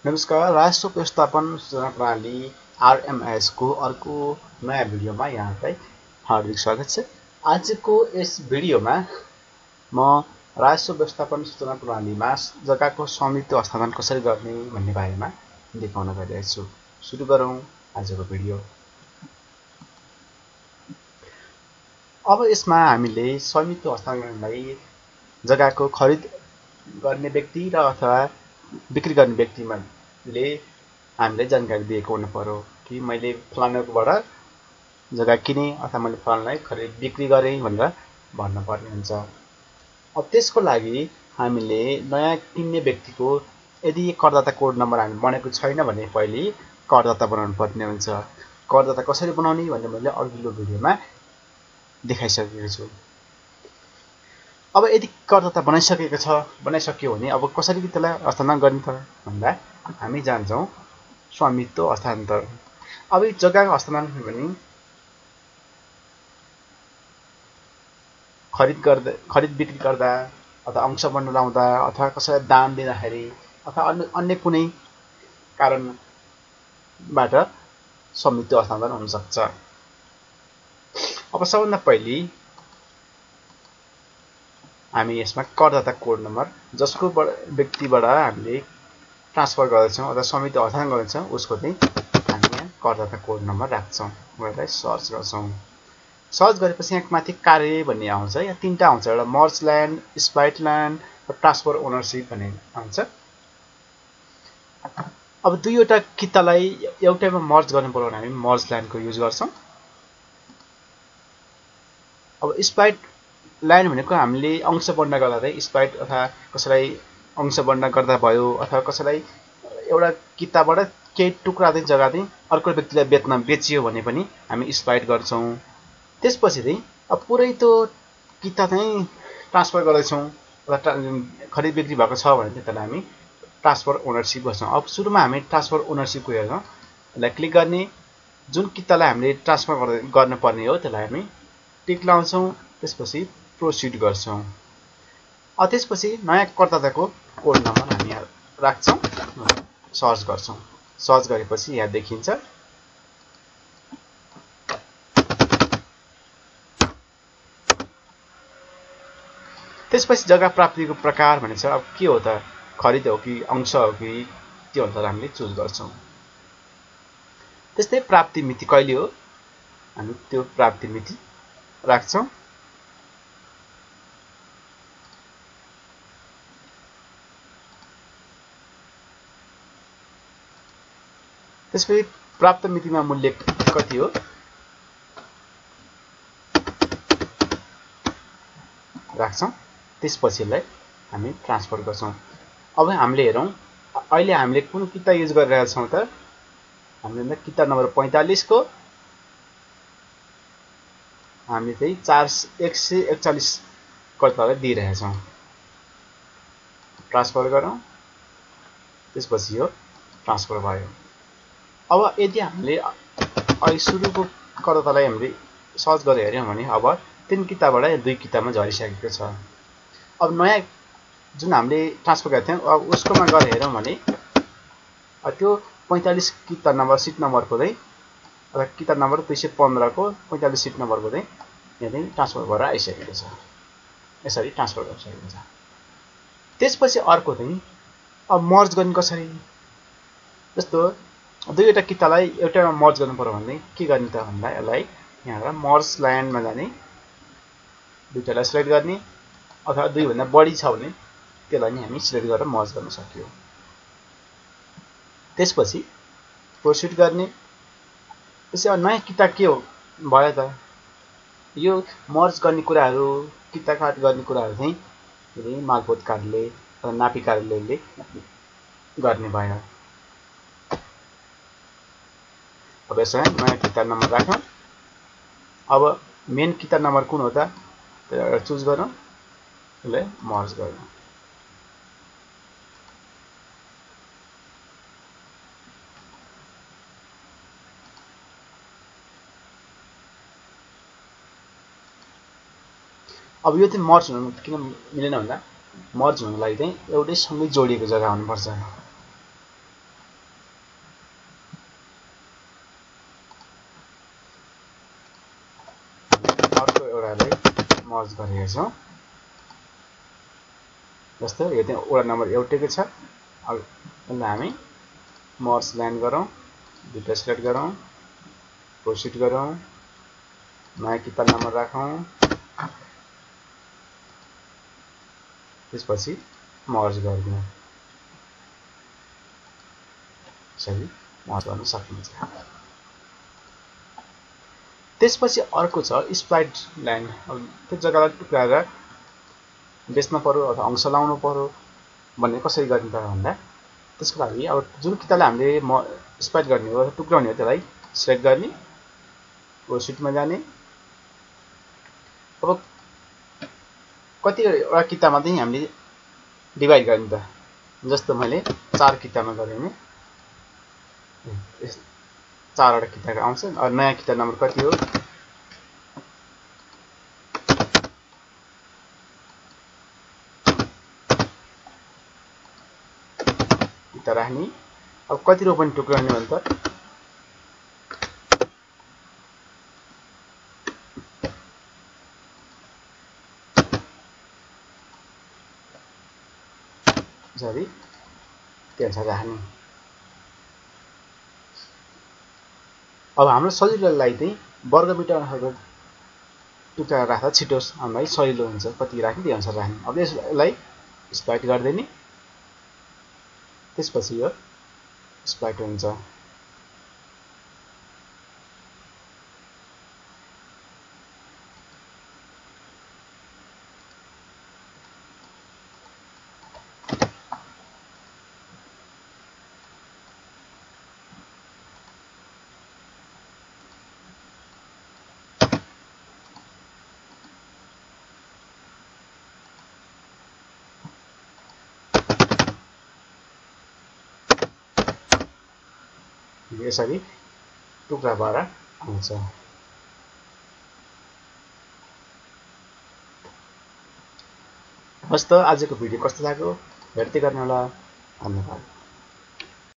नमस्कार, राष्ट्र व्यवस्थापन सूचना प्रणाली आरएमएस को अर्को नयाँ भिडियोमा यहाँलाई हार्दिक स्वागत छ। आजको यस भिडियोमा म राष्ट्र व्यवस्थापन सूचना प्रणालीमा जग्गाको स्वामित्व हस्तान्तरण कसरी गर्ने भन्ने बारेमा देखाउन गइरहेको छु। सुरु गरौँ आजको भिडियो। अब यसमा हामीले स्वामित्व हस्तान्तरणलाई जग्गाको खरिद गर्ने व्यक्ति र अथवा बिक्री गर्ने व्यक्तिले हामीले जानकारी दिएको हुनु पर्यो कि मैले फलानाकोबाट जग्गा किने अथवा मैले फलानालाई खरिद बिक्री गरेँ भनेर भन्नुपर्ने हुन्छ। अब त्यसको लागि हामीले नयाँ किन्ने व्यक्तिको यदि करदाता कोड नम्बर हामी बनाएको छैन भने पहिले करदाता बनाउनु पर्ने हुन्छ। करदाता कसरी बनाउने भन्ने मैले अघिल्लो भिडियोमा देखाइसकेको छु। अब यदि करदाता बनाइसक्यो भने अब कसरी त्यसलाई हस्तान्तरण गर्ने त भन्दा हामी जान्छौँ स्वामित्व हस्तान्तरण। अब यो जग्गाको हस्तान्तरण भने खरिद बिक्री गर्दा अथवा अंश बन्न लाउँदा अथवा कसैलाई दान दिँदाखेरि अथवा अन्य कुनै कारणबाट स्वामित्व हस्तान्तरण हुन सक्छ। अब सबभन्दा पहिले हामी यसमा करदाता कोड नम्बर जसको व्यक्तिबाट हामीले ट्रान्सफर गर्दैछौँ अथवा स्वामित्व हस्तान्तरण गर्दैछौँ उसको चाहिँ हामी यहाँ करदाता कोड नम्बर राख्छौँ। यसलाई सर्च गर्छौँ। सर्च गरेपछि यहाँ माथि कार्य भन्ने आउँछ। यहाँ तीनटा आउँछ, एउटा मर्ज ल्यान्ड, स्प्लाइट ल्यान्ड र ट्रान्सफर ओनरसिप भन्ने आउँछ। अब दुईवटा कितालाई एउटैमा मर्ज गर्नु पर्यो भने हामी मर्ज ल्यान्डको युज गर्छौँ। अब स्प्लाइट ल्यान्ड भनेको हामीले अंश बन्न गर्दा चाहिँ स्प्लाइट अथवा कसैलाई अंश बन्न गर्दा भयो अथवा कसैलाई एउटा किताबाट केही टुक्रा चाहिँ जग्गा चाहिँ अर्को व्यक्तिलाई बेचियो भने पनि हामी स्प्लाइट गर्छौँ। त्यसपछि चाहिँ अब पुरै त्यो किता चाहिँ ट्रान्सफर गर्दैछौँ अथवा खरिद बिक्री भएको छ भने चाहिँ त्यसलाई हामी ट्रान्सफर ओनरसिप गर्छौँ। अब सुरुमा हामी ट्रान्सफर ओनरसिपको हेर्छौँ। त्यसलाई क्लिक गर्ने, जुन कितालाई हामीले ट्रान्सफर गर्नुपर्ने हो त्यसलाई हामी टिक लाउँछौँ। त्यसपछि प्रोसिड गर्छौँ। त्यसपछि नयाँ करदाताको कोड नम्बर हामी यहाँ राख्छौँ, सर्च गर्छौँ। सर्च गरेपछि यहाँ देखिन्छ। त्यसपछि जग्गा प्राप्तिको प्रकार भनेको अब के हो त, खरिद हो कि अंश हो कि त्यो अनुसार हामीले चुज गर्छौँ। त्यस्तै प्राप्ति मिति कहिले हो हामी त्यो प्राप्ति मिति राख्छौँ। त्यसपछि प्राप्त मितिमा मूल्य कति हो राख्छौँ। त्यसपछिलाई हामी ट्रान्सफर गर्छौँ। अब हामीले हेरौँ अहिले हामीले कुन किता युज गरिरहेका छौँ त, हामीले किता नम्बर 45 को हामी चाहिँ 141 करदातालाई दिइरहेछौँ। ट्रान्सफर गरौँ। त्यसपछि यो ट्रान्सफर भयो। अब यदि हामीले अहिले सुरुको करदातालाई हामीले सर्च गरेर हेऱ्यौँ भने अब 3 किताबाट 2 कितामा झरिसकेको छ। अब नयाँ जुन हामीले ट्रान्सफर गरेका थियौँ अब उसकोमा गएर हेरौँ भने त्यो 45 किता नम्बर सिट नम्बरको चाहिँ अथवा किता नम्बर 215 को 45 सिट नम्बरको चाहिँ यहाँ चाहिँ ट्रान्सफर गरेर आइसकेको छ। यसरी ट्रान्सफर गरिसकेको छ। त्यसपछि अर्को चाहिँ अब मर्ज गर्ने कसरी, जस्तो दुईवटा कितालाई एउटामा मर्ज गर्नु पर्यो भने के गर्ने त भन्दा यसलाई यहाँबाट मर्ज ल्यान्डमा जाने, दुईटालाई सिलेक्ट गर्ने अथवा दुईभन्दा बढी छ भने त्यसलाई नि हामी सिलेक्ट गरेर मर्ज गर्न सक्यो। त्यसपछि प्रोसिड गर्ने। त्यसै अब नयाँ किता के हो भयो त, यो मर्ज गर्ने कुराहरू किता काट गर्ने कुराहरू चाहिँ मालपोत कार्यालय अथवा नापी कार्यालयले गर्ने भयो। अब यसमा नयाँ किता नम्बर राखौँ। अब मेन किता नम्बर कुन हो त त्यसलाई चुज गरौँ, यसलाई मर्ज गरौँ। अब यो चाहिँ मर्ज हुनु किन मिलेन भन्दा मर्ज हुनुको लागि चाहिँ एउटै सँगै जोडिएको जग्गा हुनुपर्छ। मर्ज गरेर हेर्छौँ। जस्तो यो त्यहाँ वडा नम्बर एउटैको छ। अब यसलाई हामी मर्ज लाइन गरौँ, दुईटा सिलेक्ट गरौँ, प्रोसिड गरौँ, नयाँ किताब नम्बर राखौँ, त्यसपछि मर्ज गरिदिउँ। यसरी मर्ज गर्न सकिन्छ। त्यसपछि अर्को छ स्प्लाइट लाइन। अब त्यो जग्गालाई टुक्राएर बेच्न पर्यो अथवा अंश लाउनु पर्यो भन्ने कसरी गरिन्छ भन्दा त्यसको लागि अब जुन किताबलाई हामीले स्प्लाइट गर्ने हो टुक्राउने हो त्यसलाई सिलेक्ट गर्ने, प्रोसिडमा जाने। अब कतिवटा किताबमा चाहिँ हामीले डिभाइड गर्ने त, जस्तो मैले 4 किताबमा गरेँ भने 4 वटा किताब आउँछ। नयाँ किताब नम्बर कति हो, किताब राख्ने। अब कति रो पनि टुक्राउने भने त यसरी त्यहाँ राख्ने। अब हाम्रो सजिलोलाई चाहिँ वर्गमिटर टुक्राएर राख्दा छिटो हामीलाई सजिलो हुन्छ, कति राख्ने त्यही अनुसार राख्ने। अब यसलाई स्प्लाइट गरिदिने, त्यसपछि यो स्प्लाइट हुन्छ। यसरी टुक्रा भएर आउँछ। हस् त आजको भिडियो कस्तो लाग्यो हेर्दै गर्नु होला। धन्यवाद।